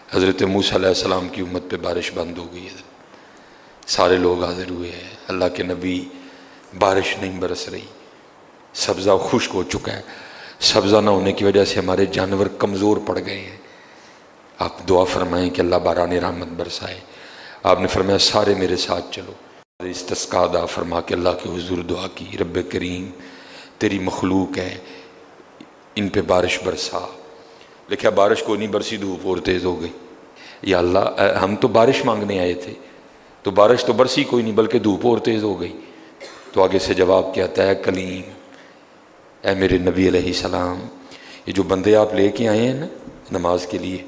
حضرت موسیٰ علیہ السلام کی امت پہ بارش بند ہو گئی ہے، سارے لوگ حاضر ہوئے ہیں، اللہ کے نبی، بارش نہیں برس رہی، سبزہ خشک ہو چکا ہے، سبزہ نہ ہونے کی وجہ سے ہمارے جانور کمزور پڑ گئے ہیں، آپ دعا فرمائیں کہ اللہ باران رحمت برسائے۔ آپ نے فرمایا سارے میرے ساتھ چلو، استسقاء ادا فرما کے اللہ کے حضور دعا کی، رب کریم تیری مخلوق ہے، ان پہ بارش برسا۔ لکھا بارش کو نہیں برسی، دھوپ اور تیز ہو گئی۔ یا اللہ ہم تو بارش مانگنے آئے تھے، تو بارش تو برسی کوئی نہیں بلکہ دھوپ اور تیز ہو گئی۔ تو آگے سے جواب کیا آتا ہے، کلیم، اے میرے نبی علیہ السلام، یہ جو بندے آپ لے کے آئے ہیں نا نماز کے لیے،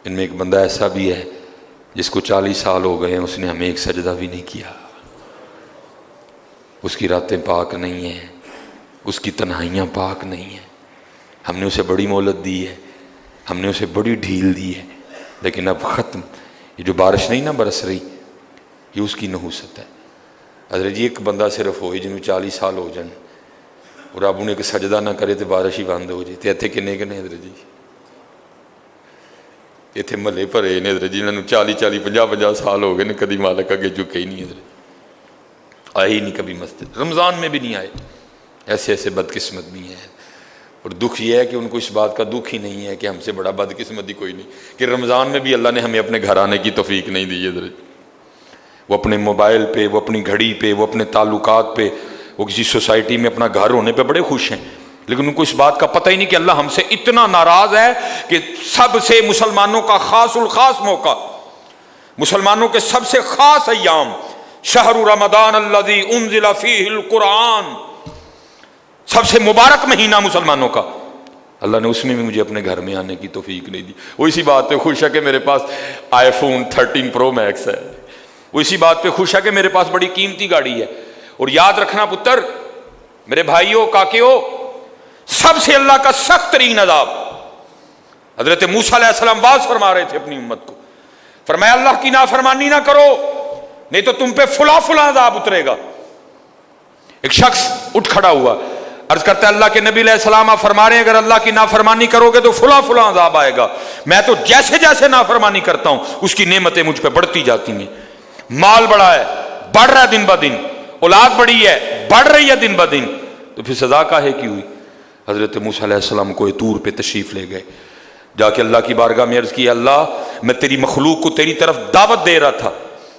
ان میں ایک بندہ ایسا بھی ہے جس کو 40 سال ہو گئے ہیں، اس نے ہمیں ایک سجدہ بھی نہیں کیا، اس کی راتیں پاک نہیں ہیں، اس کی تنہائیاں پاک نہیں ہیں، ہم نے اسے بڑی مہلت دی ہے، ہم نے اسے بڑی ڈھیل دی ہے، لیکن اب ختم۔ یہ جو بارش نہیں نہ برس رہی، یہ اس کی نحوست ہے۔ حضرت جی ایک بندہ صرف ہوئی جنہوں 40 سال ہو جائیں اور اب انہیں ایک سجدہ نہ کرے تو بارش ہی بند ہو جائے، تو اتنے کنے کنے حضرت جی اتنے محلے بھرے نے حضرت جی، انہوں 40 50 سال ہو گئے نے، کبھی مالک اگے جھکے ہی نہیں، حضرت آئے ہی نہیں کبھی مسجد، رمضان میں بھی نہیں آئے۔ ایسے ایسے بدقسمت بھی ہیں، اور دکھ یہ ہے کہ ان کو اس بات کا دکھ ہی نہیں ہے کہ ہم سے بڑا بدقسمت ہی کوئی نہیں کہ رمضان میں بھی اللہ نے ہمیں اپنے گھر آنے کی توفیق نہیں دی ہے۔ وہ اپنے موبائل پہ، وہ اپنی گھڑی پہ، وہ اپنے تعلقات پہ، وہ کسی سوسائٹی میں اپنا گھر ہونے پہ بڑے خوش ہیں، لیکن ان کو اس بات کا پتہ ہی نہیں کہ اللہ ہم سے اتنا ناراض ہے کہ سب سے مسلمانوں کا خاص الخاص موقع، مسلمانوں کے سب سے خاص ایام، شہر رمضان الذی انزل فیہ القرآن، سب سے مبارک مہینہ مسلمانوں کا، اللہ نے اس میں بھی مجھے اپنے گھر میں آنے کی توفیق نہیں دی۔ وہ اسی بات پہ خوش ہے کہ میرے پاس آئی فون 13 پرو میکس ہے، وہ اسی بات پہ خوش ہے کہ میرے پاس بڑی قیمتی گاڑی ہے۔ اور یاد رکھنا پتر، میرے بھائیوں، کاکیوں، سب سے اللہ کا سخت ترین عذاب، حضرت موسیٰ علیہ السلام واز فرما رہے تھے اپنی امت کو، فرمایا اللہ کی نافرمانی نہ کرو نہیں تو تم پہ فلاں فلاں عذاب اترے گا۔ ایک شخص اٹھ کھڑا ہوا، عرض کرتا ہے اللہ کے نبی علیہ السلام آپ فرما رہے ہیں اگر اللہ کی نافرمانی کرو گے تو فلاں فلاں عذاب آئے گا، میں تو جیسے جیسے نافرمانی کرتا ہوں اس کی نعمتیں مجھ پہ بڑھتی جاتی ہیں، مال بڑا ہے، بڑھ رہا ہے دن بہ دن، اولاد بڑی ہے، بڑھ رہی ہے دن بہ دن، تو پھر سزا کاہے کی ہوئی؟ حضرت موسیٰ علیہ السلام کو طور پہ تشریف لے گئے، جا کے اللہ کی بارگاہ میں عرض کی، اللہ میں تیری مخلوق کو تیری طرف دعوت دے رہا تھا،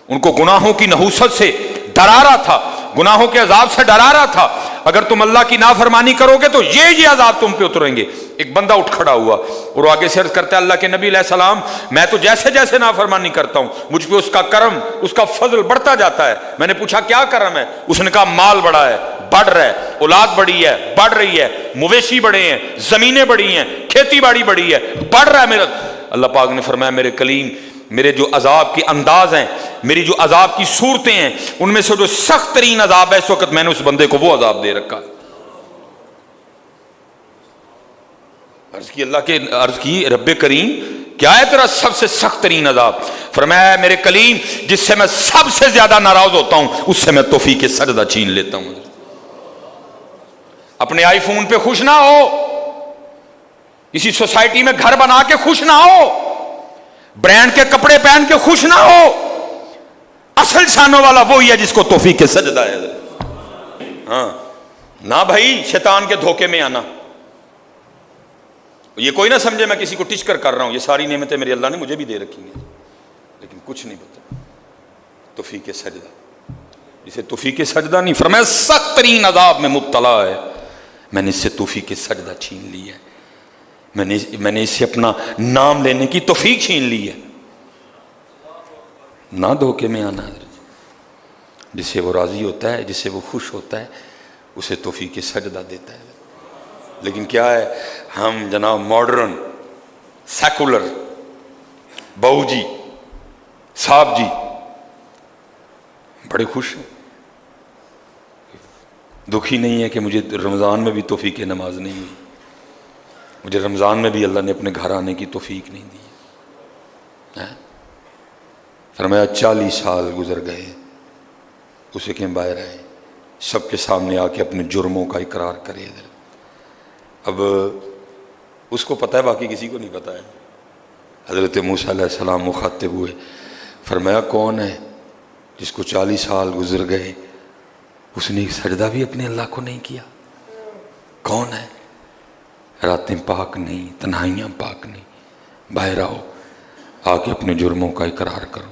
ان کو گناہوں کی نحوست سے ڈرا رہا تھا، گناہوں کے عذاب سے ڈرا رہا تھا، اگر تم اللہ کی نافرمانی کرو گے تو یہ عذاب تم پہ اتریں گے۔ ایک بندہ اٹھ کھڑا ہوا اور آگے سے عرض کرتا ہے اللہ کے نبی علیہ السلام میں تو جیسے جیسے نافرمانی کرتا ہوں مجھ پہ اس کا کرم، اس کا فضل بڑھتا جاتا ہے۔ میں نے پوچھا کیا کرم ہے؟ اس نے کہا مال بڑا ہے، بڑھ رہا ہے، اولاد بڑی ہے، بڑھ رہی ہے، مویشی بڑے ہیں، زمینیں بڑی ہیں، کھیتی باڑی بڑی ہے، بڑھ رہا ہے میرا۔ اللہ پاک نے فرمایا میرے کلیم، میرے جو عذاب کے انداز ہیں، میری جو عذاب کی صورتیں ہیں، ان میں سے جو سخت ترین عذاب ہے اس وقت میں نے اس بندے کو وہ عذاب دے رکھا۔ عرض کی رب کریم کیا ہے تیرا سب سے سخت ترین عذاب؟ فرمایا میرے کلیم جس سے میں سب سے زیادہ ناراض ہوتا ہوں اس سے میں توفیق سجدہ چھین لیتا ہوں۔ اپنے آئی فون پہ خوش نہ ہو، کسی سوسائٹی میں گھر بنا کے خوش نہ ہو، برانڈ کے کپڑے پہن کے خوش نہ ہو، اصل شانوں والا وہی ہے جس کو توفیق سجدہ ہے۔ ہاں نہ بھائی شیطان کے دھوکے میں آنا، یہ کوئی نہ سمجھے میں کسی کو ٹچ کر رہا ہوں، یہ ساری نعمتیں میرے اللہ نے مجھے بھی دے رکھی ہیں، لیکن کچھ نہیں پتا توفیق سجدہ، جسے توفیق سجدہ نہیں، فرمایا سخت ترین عذاب میں مبتلا ہے، میں نے اس سے توفیق سجدہ چھین لی ہے، میں نے اس سے اپنا نام لینے کی توفیق چھین لی ہے۔ نہ دھوکے میں آنا، جس سے وہ راضی ہوتا ہے، جس سے وہ خوش ہوتا ہے اسے توفیق سجدہ دیتا ہے۔ لیکن کیا ہے، ہم جناب ماڈرن سیکولر بہو جی صاحب جی بڑے خوش ہیں، دکھی نہیں ہے کہ مجھے رمضان میں بھی توفیق نماز نہیں ہوئی، مجھے رمضان میں بھی اللہ نے اپنے گھر آنے کی توفیق نہیں دی۔ فرمایا 40 سال گزر گئے، اسے کہ باہر آئے، سب کے سامنے آ کے اپنے جرموں کا اقرار کرے۔ اب اس کو پتہ ہے، باقی کسی کو نہیں پتہ ہے، حضرت موسیٰ علیہ السلام مخاطب ہوئے، فرمایا کون ہے جس کو 40 سال گزر گئے اس نے ایک سجدہ بھی اپنے اللہ کو نہیں کیا؟ کون ہے؟ راتیں پاک نہیں، تنہائیاں پاک نہیں، باہر آؤ، آ کے اپنے جرموں کا اقرار کرو۔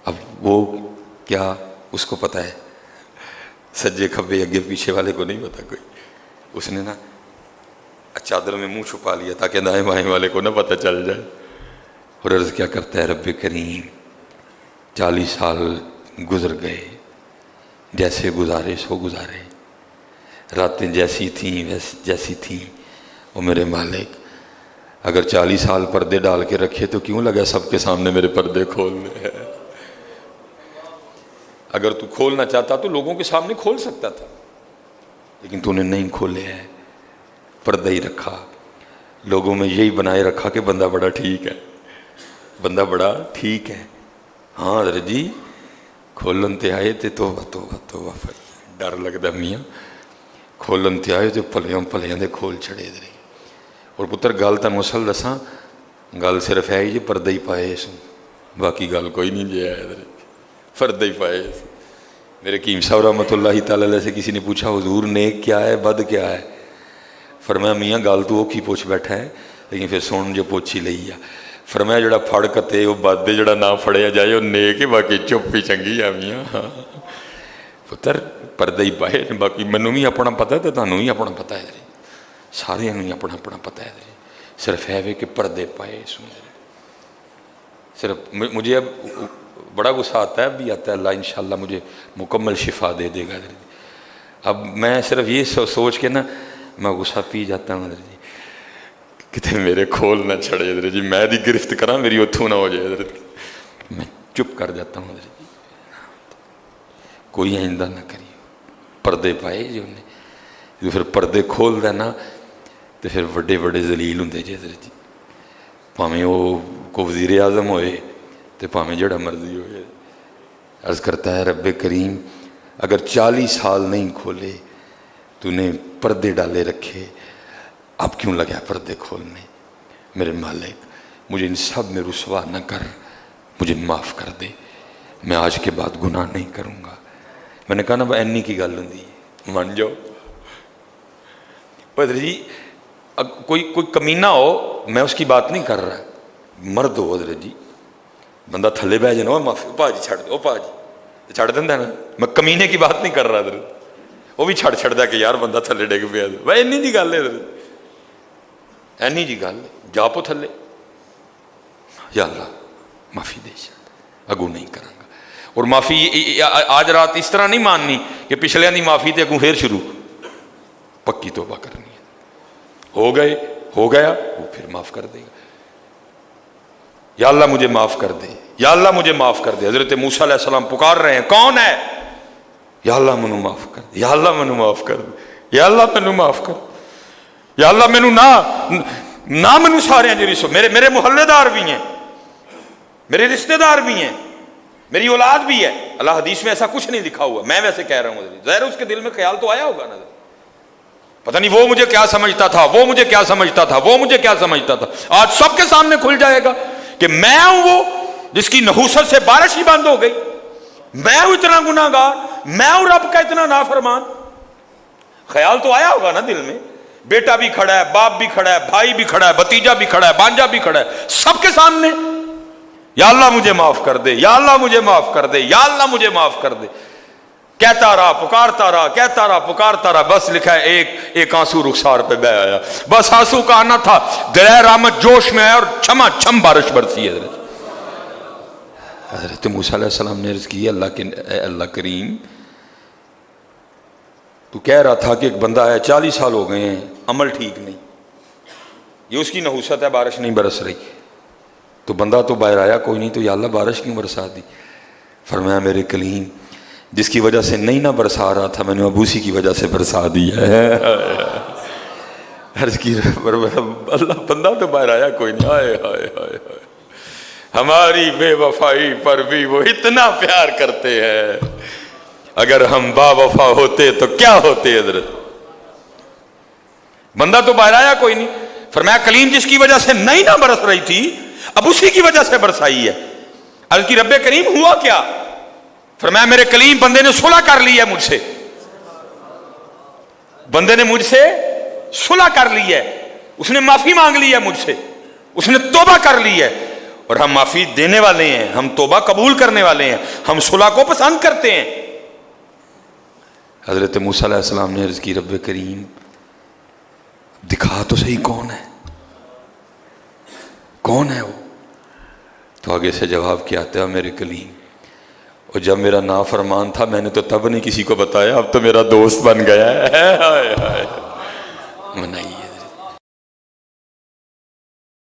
اب وہ کیا اس کو پتہ ہے؟ سجے کھبے اگے پیچھے والے کو نہیں پتا کوئی۔ اس نے نا چادر میں منہ چھپا لیا تاکہ دائیں بائیں والے کو نہ پتہ چل جائے، اور عرض کیا کرتا ہے، رب کریم 40 سال گزر گئے، جیسے گزارے سو گزارے، راتیں جیسی تھیں جیسی تھیں، وہ میرے مالک اگر 40 سال پردے ڈال کے رکھے تو کیوں لگا سب کے سامنے میرے پردے کھولنے ہیں؟ اگر تو کھولنا چاہتا تو لوگوں کے سامنے کھول سکتا تھا، لیکن تو نے نہیں کھولے ہیں، پردہ ہی رکھا، لوگوں میں یہی بنائے رکھا کہ بندہ بڑا ٹھیک ہے، بندہ بڑا ٹھیک ہے۔ ہاں حضرت جی کھولن تے آئے تے توبہ توبہ توبہ، ڈر لگتا میاں، کھولن تے آئے تے پلیاں دے کھول چھڑے دے۔ اور پتر گل تن مسل دساں، گل صرف ہے جی پردہ ہی پائے سو، باقی گل کوئی نہیں جی ہے، پردہ ہی پائے سو۔ میرے حکیم صاحب رحمۃ اللہ تعالی علیہ سے کسی نے پوچھا حضور نیک کیا ہے بد کیا ہے؟ فرمایا میاں گل تو اوکھی پوچھ بیٹھا ہے، لیکن پھر سن جو پوچھی لئی ہے۔ فرمایا جڑا پھڑ کتے وہ بد دے، جڑا نہ پھڑیا جائے وہ نیک ہے، باقی چپ ہی چنگی ہے میاں۔ پتر پردہ ہی پائے، باقی منوں بھی اپنا پتہ ہے تو تانوں بھی اپنا پتہ ہے، سارے ہی اپنا اپنا پتہ ہے، صرف ہے کہ پردے پائے سن۔ صرف مجھے اب بڑا غصہ آتا ہے، اب بھی آتا ہے، اللہ انشاءاللہ مجھے مکمل شفا دے دے گا۔ اب میں صرف یہ سوچ کے نا میں غصہ پی جاتا ہوں، حضرت جی کتے میرے کھول نہ چھڑے، حضرت جی میں دی گرفت کرا میری اتھوں نہ ہو جائے، حضرت میں چپ کر جاتا ہوں، حضرت جی کوئی آئندہ نہ کریے۔ پردے پائے جو انہیں، جو پھر پردے کھول دینا تو پھر بڑے بڑے ذلیل ہوں جی حضرت جی، پاویں وہ کو وزیر اعظم ہوئے تو پاویں جڑا مرضی ہوئے۔ عرض کرتا ہے رب کریم اگر 40 سال نہیں کھولے تو نے پردے ڈالے رکھے، اب کیوں لگا پردے کھولنے؟ میرے مالک مجھے ان سب میں رسوا نہ کر، مجھے معاف کر دے، میں آج کے بعد گناہ نہیں کروں گا۔ میں نے کہا نا اینی کی گل ہوں، مان جاؤ۔ حضرت جی کوئی کمینہ ہو، میں اس کی بات نہیں کر رہا، مرد ہو حضرت جی، بندہ تھلے بہ جانا، معافی پا جی چھڑ دو، پا جی چھڑ دینا نا، میں کمینے کی بات نہیں کر رہا حضرت، وہ بھی چھڑ دا کہ یار بندہ تھلے ڈگ پیا، بھائی اینی جی گل ہے حضرت، اینی جی گل ہے، جا پو تھلے، یا اللہ معافی دے چھڑ، اگوں نہیں کروں گا۔ اور معافی آج رات اس طرح نہیں ماننی کہ پچھلے دی معافی تے اگوں پھر شروع، پکی توبہ کرنی ہے، ہو گئے ہو گیا وہ پھر معاف کر دے گا۔ یا اللہ مجھے معاف کر دے، یا اللہ مجھے معاف کر دے۔ حضرت موسیٰ علیہ السلام پکار رہے ہیں، کون ہے؟ یا اللہ مینوں معاف کر دے، یا اللہ مینوں معاف کر دے، یا اللہ مینوں معاف کر دے، یا اللہ مینوں نہ مینوں سارے جی رسو، میرے محلے دار بھی ہیں، میرے رشتہ دار بھی ہیں، میری اولاد بھی ہے۔ اللہ حدیث میں ایسا کچھ نہیں لکھا ہوا، میں ویسے کہہ رہا ہوں، ظاہر اس کے دل میں خیال تو آیا ہوگا نا، پتہ نہیں وہ مجھے کیا سمجھتا تھا، وہ مجھے کیا سمجھتا تھا، وہ مجھے کیا سمجھتا تھا۔ آج سب کے سامنے کھل جائے گا کہ میں ہوں وہ جس کی نحوست سے بارش ہی بند ہو گئی، میں ہوں اتنا گناہ گار، میں ہوں رب کا اتنا نافرمان۔ خیال تو آیا ہوگا نا دل میں، بیٹا بھی کھڑا ہے، باپ بھی کھڑا ہے، بھائی بھی کھڑا ہے، بھتیجا بھی کھڑا ہے، بانجا بھی کھڑا ہے، سب کے سامنے یا اللہ مجھے معاف کر دے، یا اللہ مجھے معاف کر دے، یا اللہ مجھے معاف کر دے، کہتا رہا پکارتا رہا، کہتا رہا پکارتا رہا، بس لکھا ہے ایک آنسو رخسار پہ بہ آیا، بس آنسو کا آنا تھا، دلیر رحمت جوش میں ہے اور چھما چھم بارش برسی ہے۔ حضرت موسیٰ علیہ السلام نے عرض کی، اللہ کریم تو کہہ رہا تھا کہ ایک بندہ ہے 40 سال ہو گئے ہیں، عمل ٹھیک نہیں، یہ اس کی نحوست ہے، بارش نہیں برس رہی، تو بندہ تو باہر آیا کوئی نہیں، تو یا اللہ بارش کیوں برسا دی؟ فرمایا میرے کلیم جس کی وجہ سے نہیں نہ برسا رہا تھا، میں نے اب اسی کی وجہ سے برسا دیا ہے۔ عرض کی اللہ بندہ تو باہر آیا کوئی نہیں، ہائے ہائے ہائے ہائے، ہماری بے وفائی پر بھی وہ اتنا پیار کرتے ہیں، اگر ہم با وفا ہوتے تو کیا ہوتے حضرت۔ بندہ تو باہر آیا کوئی نہیں، فرمایا کلیم جس کی وجہ سے نہیں نہ برس رہی تھی، اب اسی کی وجہ سے برسائی ہے۔ عرض کی رب کریم ہوا کیا؟ فرمایا میرے کلیم بندے نے صلح کر لی ہے مجھ سے، بندے نے مجھ سے صلح کر لی ہے، اس نے معافی مانگ لی ہے مجھ سے، اس نے توبہ کر لی ہے، اور ہم معافی دینے والے ہیں، ہم توبہ قبول کرنے والے ہیں، ہم صلح کو پسند کرتے ہیں۔ حضرت موسیٰ علیہ السلام نے عرض کی رب کریم دکھا تو صحیح کون ہے، کون ہے وہ؟ تو آگے سے جواب کیا آتا ہے میرے کلیم، اور جب میرا نافرمان تھا میں نے تو تب نہیں کسی کو بتایا، اب تو میرا دوست بن گیا ہے۔ نہیں